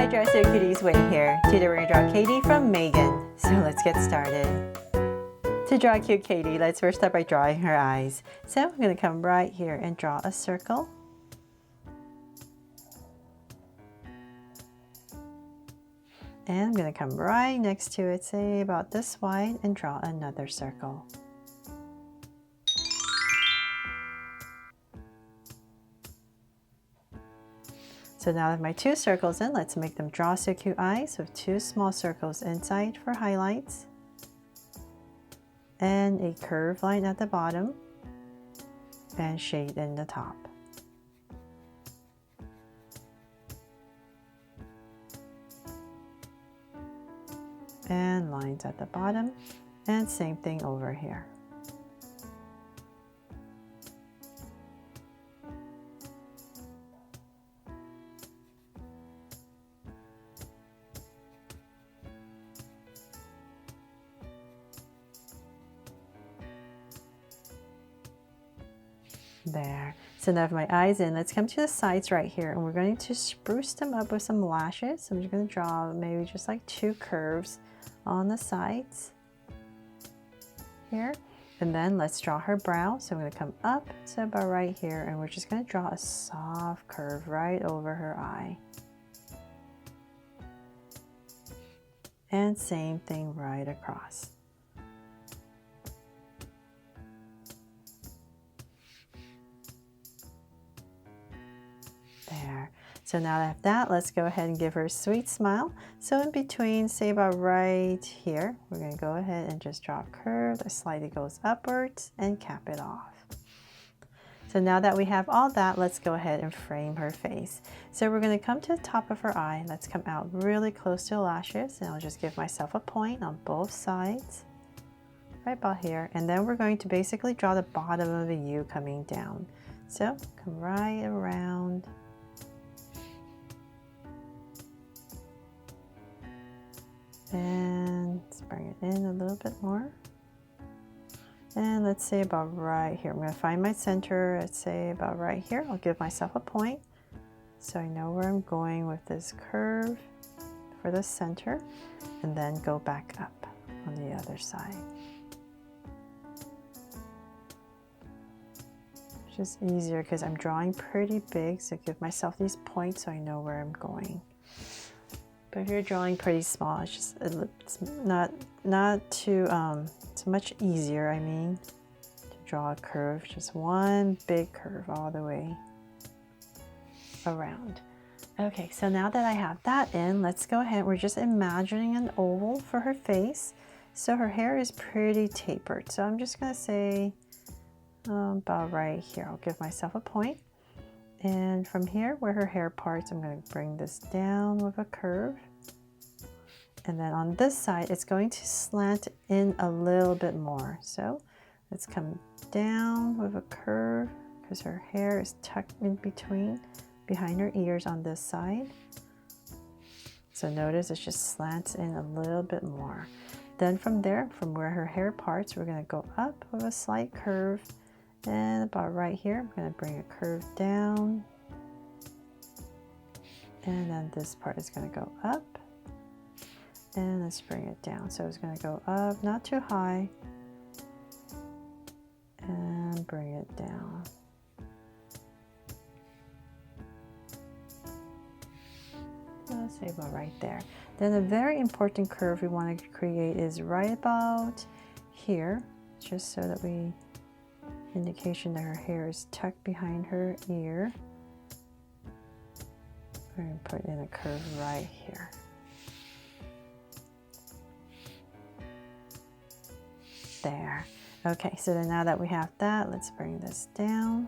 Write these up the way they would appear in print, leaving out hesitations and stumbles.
Dress Your Cuties Win here. Today we're going to draw Cady from M3GAN. So let's get started. To draw cute Cady, let's first start by drawing her eyes. So I'm going to come right here and draw a circle. And I'm going to come right next to it, say about this wide, and draw another circle. So now that my two circles in, let's make them draw so cute eyes with two small circles inside for highlights and a curved line at the bottom and shade in the top. And lines at the bottom, and same thing over here. There. So now I have my eyes in, let's come to the sides right here, and we're going to spruce them up with some lashes. So I'm just going to draw maybe just like two curves on the sides here. And then let's draw her brow. So I'm going to come up to about right here, and we're just going to draw a soft curve right over her eye. And same thing right across. There. So now that I have that, let's go ahead and give her a sweet smile. So in between, say about right here, we're going to go ahead and just draw a curve that slightly goes upwards and cap it off. So now that we have all that, let's go ahead and frame her face. So we're going to come to the top of her eye. Let's come out really close to the lashes, and I'll just give myself a point on both sides, right about here. And then we're going to basically draw the bottom of the U coming down. So come right around. And let's bring it in a little bit more. And let's say about right here. I'm going to find my center. Let's say about right here. I'll give myself a point so I know where I'm going with this curve for the center, and then go back up on the other side. It's just easier because I'm drawing pretty big, so give myself these points so I know where I'm going. But if you're drawing pretty small, it's not too it's much easier, I mean, to draw a curve, just one big curve all the way around. Okay, so now that I have that in, let's go ahead. We're just imagining an oval for her face. So her hair is pretty tapered. So I'm just gonna say about right here. I'll give myself a point. And from here, where her hair parts, I'm going to bring this down with a curve. And then on this side, it's going to slant in a little bit more. So let's come down with a curve because her hair is tucked in between, behind her ears on this side. So notice it just slants in a little bit more. Then from there, from where her hair parts, we're going to go up with a slight curve. And about right here, I'm going to bring a curve down. And then this part is going to go up. And let's bring it down. So it's going to go up, not too high. And bring it down. Let's say about right there. Then a very important curve we want to create is right about here, just so that we indication that her hair is tucked behind her ear. We're going to put in a curve right here. There. Okay, so then now that we have that, let's bring this down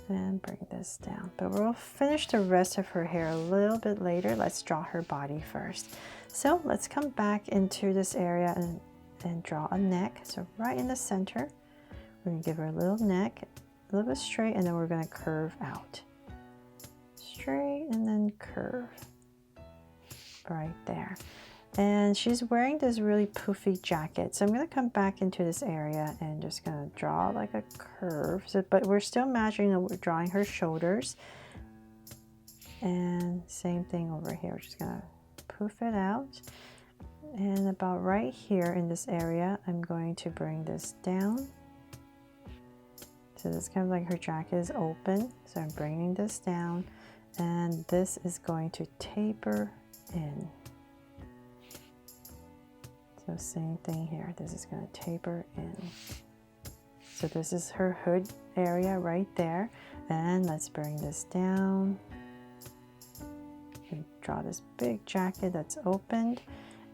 and bring this down. But we'll finish the rest of her hair a little bit later. Let's draw her body first. So let's come back into this area and draw a neck. So right in the center, we're going to give her a little neck, a little bit straight, and then we're going to curve out. Straight and then curve. Right there. And she's wearing this really poofy jacket. So I'm going to come back into this area and just going to draw like a curve. So, but we're still imagining that we're drawing her shoulders. And same thing over here. We're just gonna poof it out. And about right here in this area, I'm going to bring this down. So it's kind of like her jacket is open. So I'm bringing this down, and this is going to taper in. So same thing here. This is going to taper in. So this is her hood area right there. And let's bring this down. And draw this big jacket that's opened.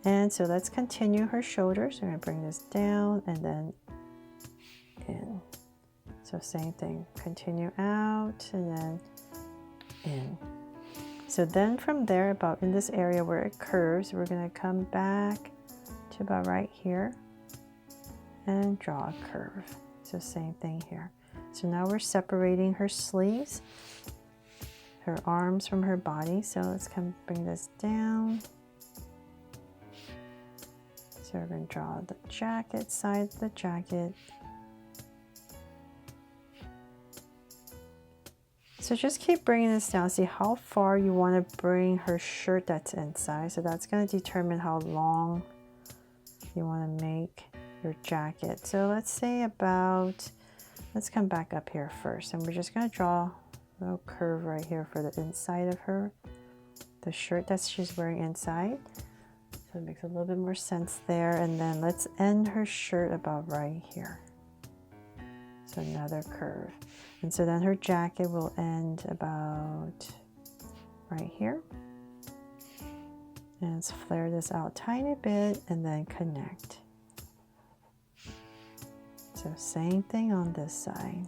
And so let's continue her shoulders. We're going to bring this down and then in. So same thing, continue out and then in. So then from there, about in this area where it curves, we're going to come back to about right here and draw a curve. So same thing here. So now we're separating her sleeves, her arms from her body. So let's come bring this down. So we're going to draw the jacket, side of the jacket. So just keep bringing this down. See how far you want to bring her shirt that's inside. So that's going to determine how long you want to make your jacket. So let's say about, let's come back up here first. And we're just going to draw a little curve right here for the inside of her, the shirt that she's wearing inside. So it makes a little bit more sense there. And then let's end her shirt about right here. So another curve. And so then her jacket will end about right here. And let's flare this out a tiny bit and then connect. So same thing on this side.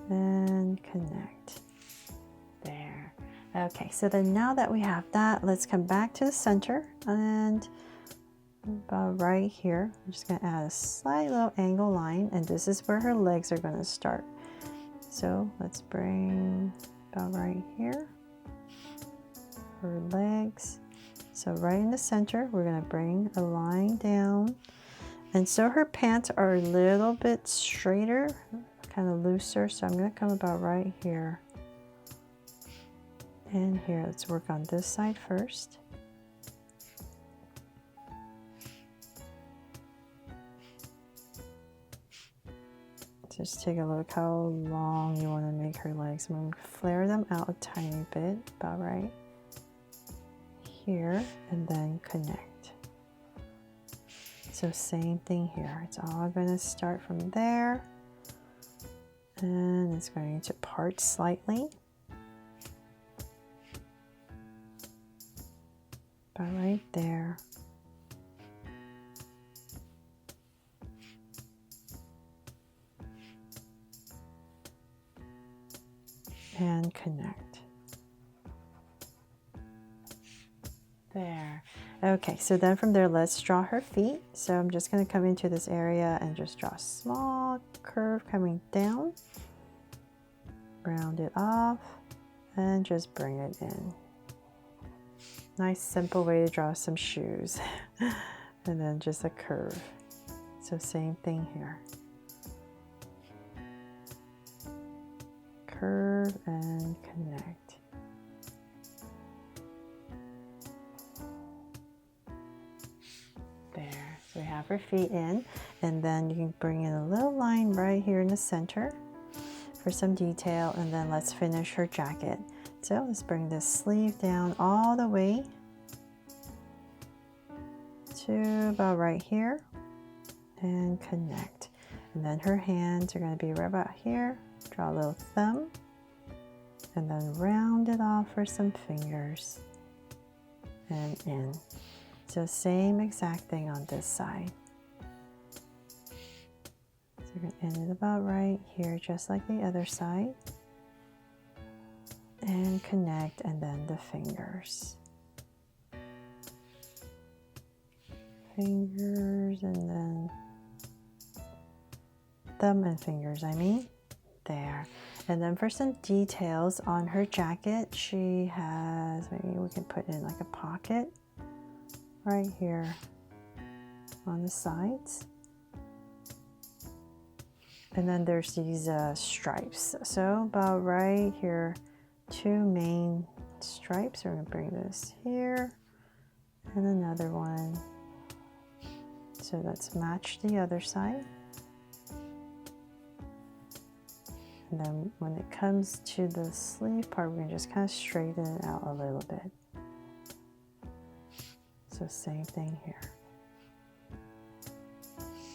And connect. There. Okay, so then now that we have that, let's come back to the center and about right here, I'm just going to add a slight little angle line, and this is where her legs are going to start. So let's bring about right here her legs. So right in the center, we're going to bring a line down, and so her pants are a little bit straighter, kind of looser. So I'm going to come about right here and here. Let's work on this side first. Just take a look how long you want to make her legs. I'm going to flare them out a tiny bit, about right here, and then connect. So same thing here. It's all going to start from there, and it's going to part slightly. About right there. And connect. There. Okay, so then from there, let's draw her feet. So I'm just going to come into this area and just draw a small curve coming down. Round it off and just bring it in. Nice simple way to draw some shoes. And then just a curve. So same thing here. Curve and connect. There. So we have her feet in, and then you can bring in a little line right here in the center for some detail, and then let's finish her jacket. So let's bring this sleeve down all the way to about right here and connect. And then her hands are going to be right about here. Draw a little thumb and then round it off for some fingers and in. So same exact thing on this side. So we're going to end it about right here, just like the other side. And connect, and then the fingers. Fingers and then thumb and fingers, I mean. There. And then for some details on her jacket, she has, maybe we can put in like a pocket right here on the sides. And then there's these stripes. So about right here two main stripes. We're going to bring this here and another one. So let's match the other side. And then when it comes to the sleeve part, we're going to just kind of straighten it out a little bit. So same thing here.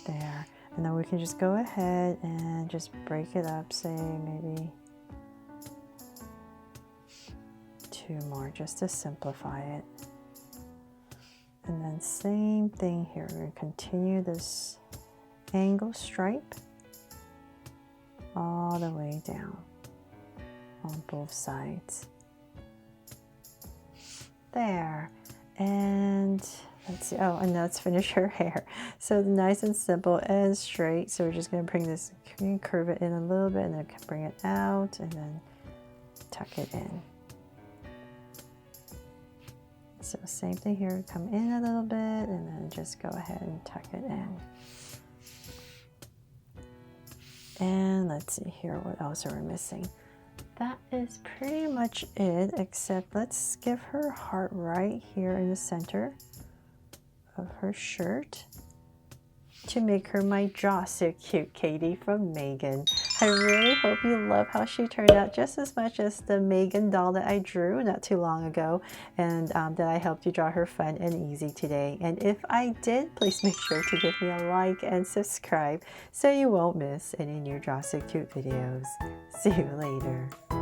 There. And then we can just go ahead and just break it up, say maybe two more just to simplify it. And then same thing here. We're going to continue this angle stripe all the way down on both sides. There. And let's see. Oh, and let's finish her hair. So nice and simple and straight. So we're just going to bring this, curve it in a little bit, and then bring it out, and then tuck it in. So same thing here. Come in a little bit, and then just go ahead and tuck it in. And let's see here. What else are we missing? That is pretty much it, except let's give her a heart right here in the center of her shirt to make her my Draw So Cute Cady from M3GAN. I really hope you love how she turned out just as much as the M3GAN doll that I drew not too long ago, and that I helped you draw her fun and easy today. And if I did, please make sure to give me a like and subscribe so you won't miss any new Draw So Cute videos. See you later.